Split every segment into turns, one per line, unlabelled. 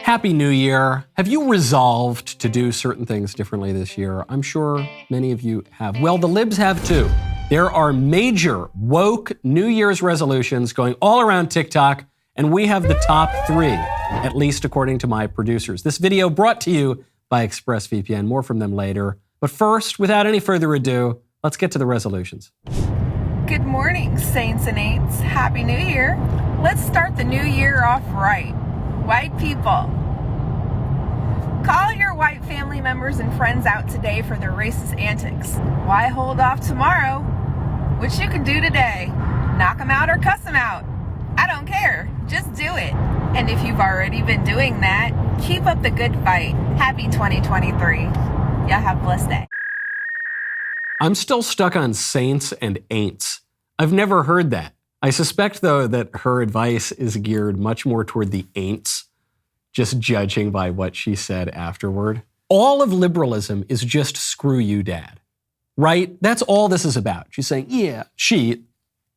Happy New Year. Have you resolved to do certain things differently this year? I'm sure many of you have. Well, the libs have too. There are major woke New Year's resolutions going all around TikTok, and we have the top 3, at least according to my producers. This video brought to you by ExpressVPN. More from them later. But first, without any further ado, let's get to the resolutions.
Good morning, Saints and Ain'ts. Happy New Year. Let's start the new year off right. White people. Call your white family members and friends out today for their racist antics. Why hold off tomorrow? Which you can do today. Knock them out or cuss them out. I don't care. Just do it. And if you've already been doing that, keep up the good fight. Happy 2023. Y'all have a blessed day.
I'm still stuck on saints and ain'ts. I've never heard that. I suspect, though, that her advice is geared much more toward the ain'ts, just judging by what she said afterward. All of liberalism is just screw you, Dad. Right? That's all this is about. She's saying, yeah, she,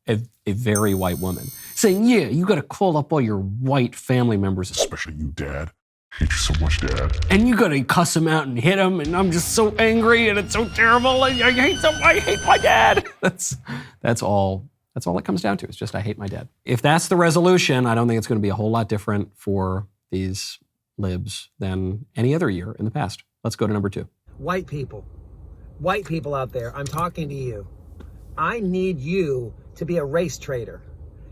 a very white woman, saying, yeah, you got to call up all your white family members,
especially you, Dad. I hate you so much, Dad.
And you got to cuss them out and hit them, and I'm just so angry, and it's so terrible. I hate my dad. That's all it comes down to. It's just I hate my dad. If that's the resolution, I don't think it's going to be a whole lot different for these libs than any other year in the past. Let's go to number 2.
White people out there, I'm talking to you. I need you to be a race traitor.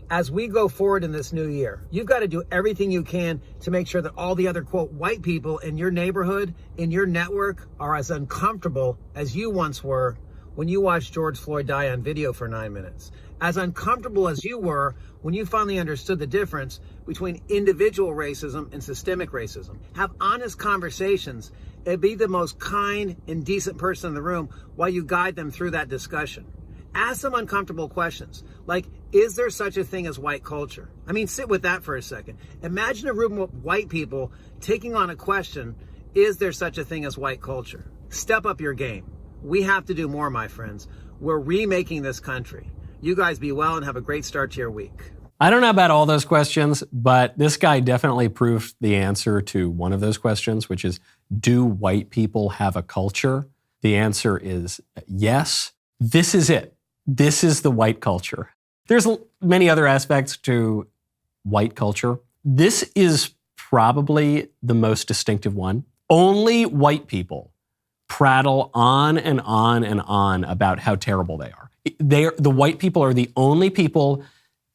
As we go forward in this new year, you've got to do everything you can to make sure that all the other, quote, white people in your neighborhood, in your network, are as uncomfortable as you once were when you watched George Floyd die on video for 9 minutes. As uncomfortable as you were when you finally understood the difference between individual racism and systemic racism. Have honest conversations and be the most kind and decent person in the room while you guide them through that discussion. Ask some uncomfortable questions, like, is there such a thing as white culture? I mean, sit with that for a second. Imagine a room with white people taking on a question, is there such a thing as white culture? Step up your game. We have to do more, my friends. We're remaking this country. You guys be well and have a great start to your week.
I don't know about all those questions, but this guy definitely proved the answer to one of those questions, which is, do white people have a culture? The answer is yes. This is it. This is the white culture. There's many other aspects to white culture. This is probably the most distinctive one. Only white people prattle on and on and on about how terrible they are. The white people are the only people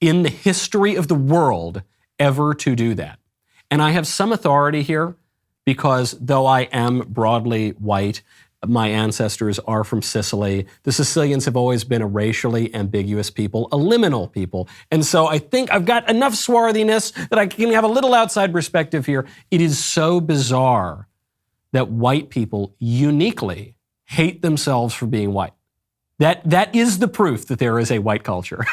in the history of the world ever to do that. And I have some authority here because though I am broadly white, my ancestors are from Sicily. The Sicilians have always been a racially ambiguous people, a liminal people. And so I think I've got enough swarthiness that I can have a little outside perspective here. It is so bizarre that white people uniquely hate themselves for being white. That is the proof that there is a white culture.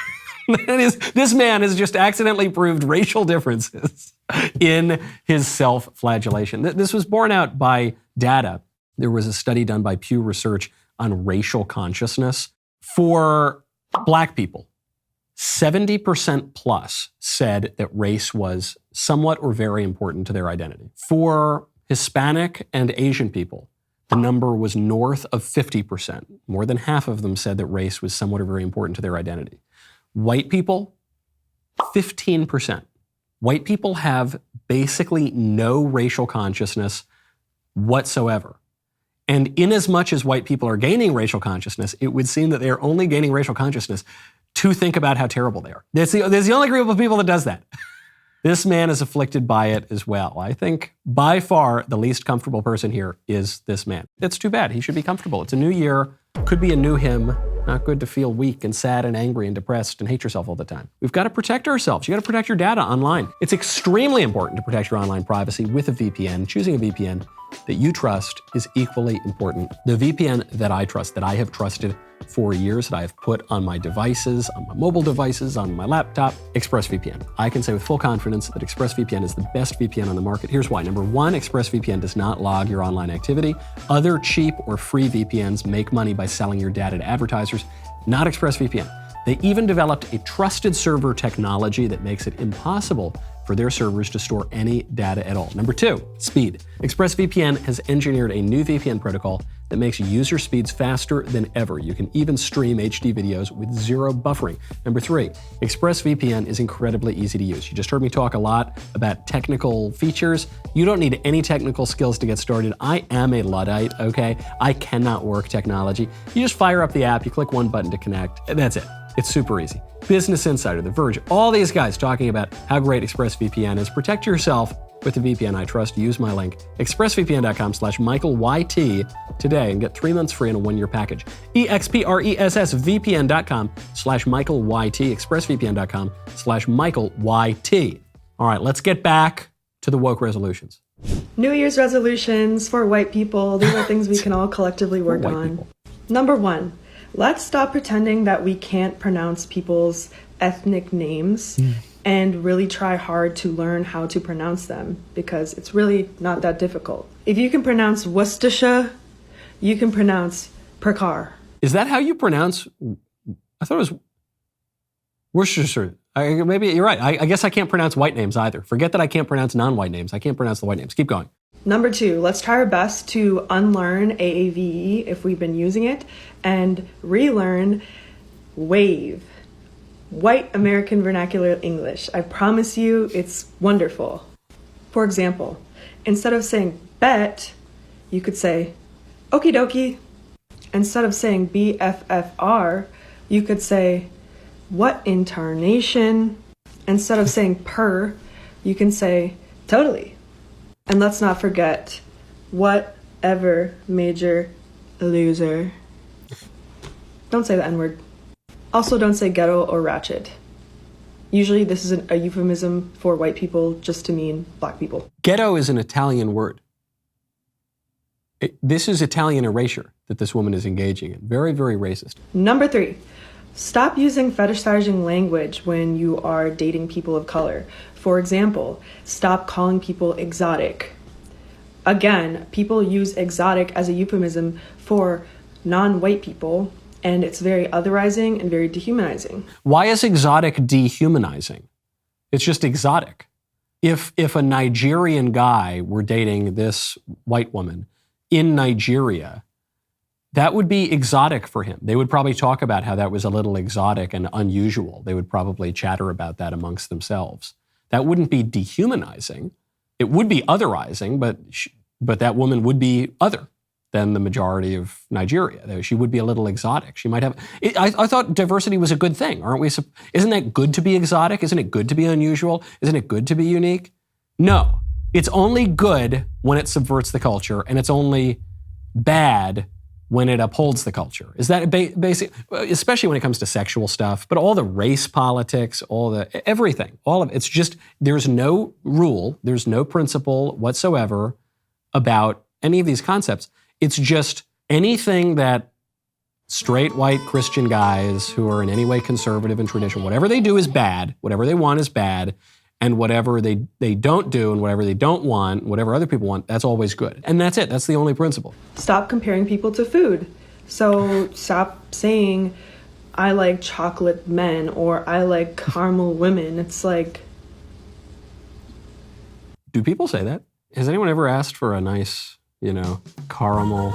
This man has just accidentally proved racial differences in his self-flagellation. This was borne out by data. There was a study done by Pew Research on racial consciousness. For Black people, 70% plus said that race was somewhat or very important to their identity. For Hispanic and Asian people, the number was north of 50%. More than half of them said that race was somewhat or very important to their identity. White people, 15%. White people have basically no racial consciousness whatsoever. And in as much as white people are gaining racial consciousness, it would seem that they are only gaining racial consciousness to think about how terrible they are. There's the only group of people that does that. This man is afflicted by it as well. I think by far the least comfortable person here is this man. It's too bad. He should be comfortable. It's a new year. Could be a new him. Not good to feel weak and sad and angry and depressed and hate yourself all the time. We've got to protect ourselves. You got to protect your data online. It's extremely important to protect your online privacy with a VPN. Choosing a VPN that you trust is equally important. The VPN that I trust, that I have trusted for years, that I have put on my devices, on my mobile devices, on my laptop, ExpressVPN. I can say with full confidence that ExpressVPN is the best VPN on the market. Here's why. Number one, ExpressVPN does not log your online activity. Other cheap or free VPNs make money by selling your data to advertisers, not ExpressVPN. They even developed a trusted server technology that makes it impossible for their servers to store any data at all. Number 2, speed. ExpressVPN has engineered a new VPN protocol that makes user speeds faster than ever. You can even stream HD videos with zero buffering. Number 3, ExpressVPN is incredibly easy to use. You just heard me talk a lot about technical features. You don't need any technical skills to get started. I am a Luddite, okay? I cannot work technology. You just fire up the app, you click one button to connect, and that's it. It's super easy. Business Insider, The Verge, all these guys talking about how great ExpressVPN is. Protect yourself with the VPN I trust. Use my link, expressvpn.com/MichaelYT today and get 3 months free on a 1-year package. expressvpn.com/MichaelYT, expressvpn.com/MichaelYT. All right, let's get back to the woke resolutions.
New Year's resolutions for white people. These are things we can all collectively work on.
People.
Number 1, let's stop pretending that we can't pronounce people's ethnic names and really try hard to learn how to pronounce them, because it's really not that difficult. If you can pronounce Worcestershire, you can pronounce Percar.
Is that how you pronounce? I thought it was Worcestershire. Maybe you're right. I guess I can't pronounce white names either. Forget that I can't pronounce non-white names. I can't pronounce the white names. Keep going.
Number 2, let's try our best to unlearn AAVE if we've been using it and relearn WAVE, White American Vernacular English. I promise you it's wonderful. For example, instead of saying bet, you could say okie dokie. Instead of saying BFFR, you could say what in tarnation. Instead of saying per, you can say totally. And let's not forget, whatever major loser. Don't say the N-word. Also, don't say ghetto or ratchet. Usually this is a euphemism for white people just to mean black people.
Ghetto is an Italian word. This is Italian erasure that this woman is engaging in. Very, very racist.
Number 3, stop using fetishizing language when you are dating people of color. For example, stop calling people exotic. Again, people use exotic as a euphemism for non-white people, and it's very otherizing and very dehumanizing.
Why is exotic dehumanizing? It's just exotic. If a Nigerian guy were dating this white woman in Nigeria, that would be exotic for him. They would probably talk about how that was a little exotic and unusual. They would probably chatter about that amongst themselves. That wouldn't be dehumanizing. It would be otherizing, but that woman would be other than the majority of Nigeria. She would be a little exotic. She might have. I thought diversity was a good thing, aren't we? Isn't that good to be exotic? Isn't it good to be unusual? Isn't it good to be unique? No, it's only good when it subverts the culture, and it's only bad when it upholds the culture. Is that basic? Especially when it comes to sexual stuff, but all the race politics, everything, all of it. It's just, there's no rule, there's no principle whatsoever about any of these concepts. It's just anything that straight white Christian guys who are in any way conservative and traditional, whatever they do is bad, whatever they want is bad, and whatever they don't do and whatever they don't want, whatever other people want, that's always good. And that's it. That's the only principle.
Stop comparing people to food. So stop saying, I like chocolate men or I like caramel women. It's like...
Do people say that? Has anyone ever asked for a nice, caramel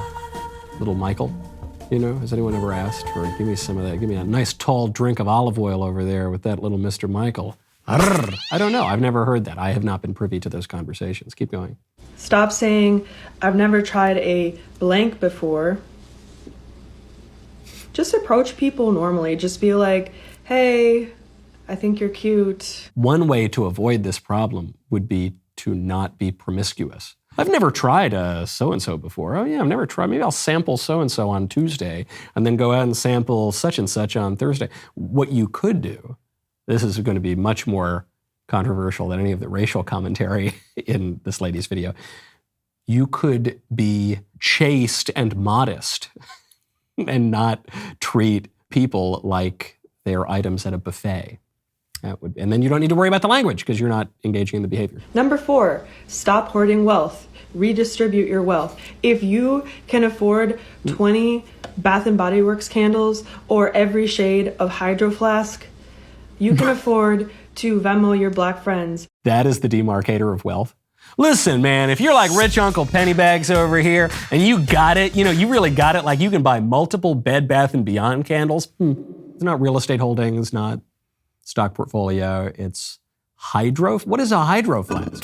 little Michael? Has anyone ever asked for, give me some of that, give me a nice tall drink of olive oil over there with that little Mr. Michael? I don't know. I've never heard that. I have not been privy to those conversations. Keep going.
Stop saying, I've never tried a blank before. Just approach people normally. Just be like, hey, I think you're cute.
One way to avoid this problem would be to not be promiscuous. I've never tried a so-and-so before. Oh yeah, I've never tried. Maybe I'll sample so-and-so on Tuesday and then go out and sample such and such on Thursday. What you could do, this is going to be much more controversial than any of the racial commentary in this lady's video. You could be chaste and modest and not treat people like they are items at a buffet. And then you don't need to worry about the language because you're not engaging in the behavior.
Number 4, stop hoarding wealth. Redistribute your wealth. If you can afford 20 Bath & Body Works candles or every shade of Hydro Flask, you can afford to Venmo your black friends
That is the demarcator of wealth. Listen, man, if you're like rich Uncle Pennybags over here and you got it, you really got it, like you can buy multiple Bed Bath & Beyond candles. It's not real estate holdings, not stock portfolio. It's hydro. What is a hydro flask?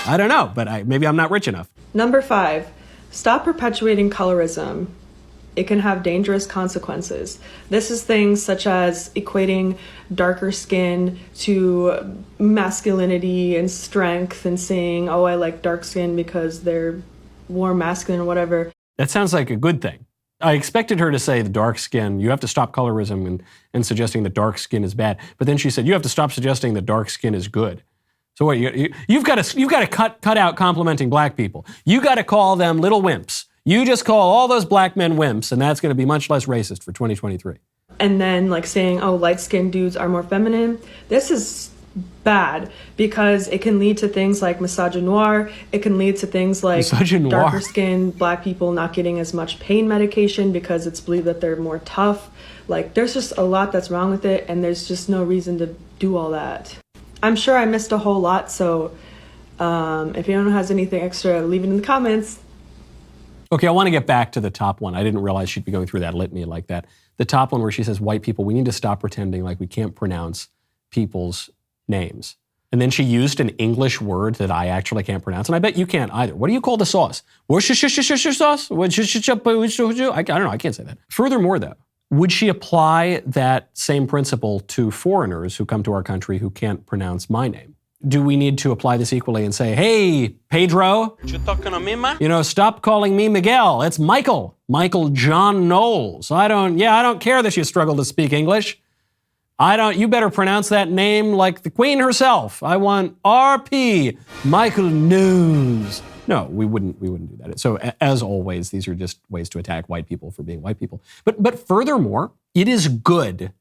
I don't know, but maybe I'm not rich enough.
Number 5, stop perpetuating colorism. It can have dangerous consequences. This is things such as equating darker skin to masculinity and strength and saying, oh, I like dark skin because they're more masculine or whatever.
That sounds like a good thing. I expected her to say the dark skin, you have to stop colorism and suggesting that dark skin is bad. But then she said, you have to stop suggesting that dark skin is good. So what, you've got to cut out complimenting black people. You got to call them little wimps. You just call all those black men wimps, and that's going to be much less racist for 2023.
And then like saying, oh, light-skinned dudes are more feminine. This is bad because it can lead to things like misogynoir. It can lead to things like darker skinned black people not getting as much pain medication because it's believed that they're more tough. Like there's just a lot that's wrong with it, and there's just no reason to do all that. I'm sure I missed a whole lot, so if anyone has anything extra, leave it in the comments.
Okay, I want to get back to the top one. I didn't realize she'd be going through that litany like that. The top one where she says, white people, we need to stop pretending like we can't pronounce people's names. And then she used an English word that I actually can't pronounce, and I bet you can't either. What do you call the sauce? Worcestershire sauce? I don't know, I can't say that. Furthermore, though, would she apply that same principle to foreigners who come to our country who can't pronounce my name? Do we need to apply this equally and say, hey, Pedro, you talking to me, man? Stop calling me Miguel. It's Michael John Knowles. I don't care that you struggle to speak English. You better pronounce that name like the Queen herself. I want RP, Michael Knowles. No, we wouldn't do that. So as always, these are just ways to attack white people for being white people. But furthermore, it is good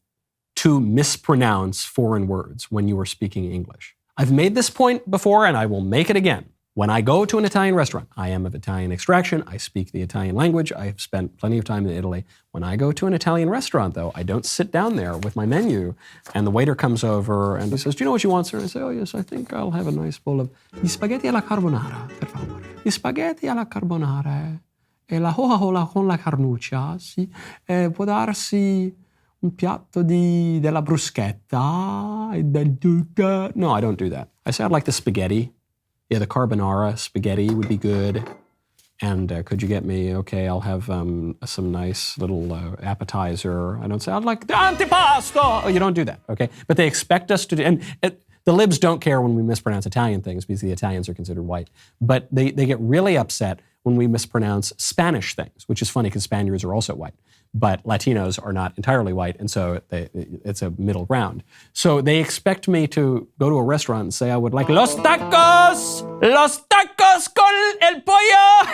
to mispronounce foreign words when you are speaking English. I've made this point before, and I will make it again. When I go to an Italian restaurant, I am of Italian extraction. I speak the Italian language. I have spent plenty of time in Italy. When I go to an Italian restaurant, though, I don't sit down there with my menu, and the waiter comes over and he says, do you know what you want, sir? And I say, oh, yes, I think I'll have a nice bowl of gli spaghetti alla carbonara, per favore. Gli spaghetti alla carbonara e la hola con la carnuccia, sì. Può darsi un piatto della bruschetta. No, I don't do that. I say I'd like the spaghetti. Yeah, the carbonara spaghetti would be good. And could you get me, okay, I'll have some nice little appetizer. I don't say, I'd like the antipasto. Oh, you don't do that, okay? But they expect us to do, and the libs don't care when we mispronounce Italian things because the Italians are considered white. But they get really upset when we mispronounce Spanish things, which is funny because Spaniards are also white. But Latinos are not entirely white, and so it's a middle ground. So they expect me to go to a restaurant and say I would like los tacos con el pollo.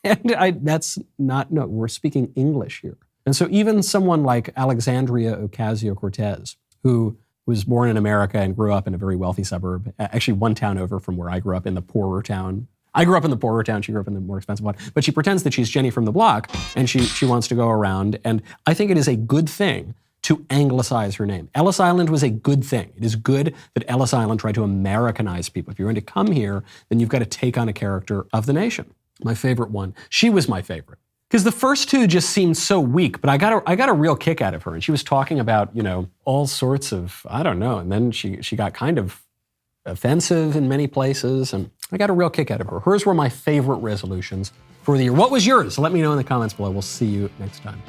And that's not, no, we're speaking English here. And so even someone like Alexandria Ocasio-Cortez, who was born in America and grew up in a very wealthy suburb, actually one town over from where I grew up, in the poorer town. I grew up in the poorer town, she grew up in the more expensive one, but she pretends that she's Jenny from the block, and she wants to go around, and I think it is a good thing to anglicize her name. Ellis Island was a good thing. It is good that Ellis Island tried to Americanize people. If you're going to come here, then you've got to take on a character of the nation. My favorite one, she was my favorite. Because the first two just seemed so weak, but I got a real kick out of her, and she was talking about, all sorts of, I don't know, and then she got kind of offensive in many places, and I got a real kick out of her. Hers were my favorite resolutions for the year. What was yours? Let me know in the comments below. We'll see you next time.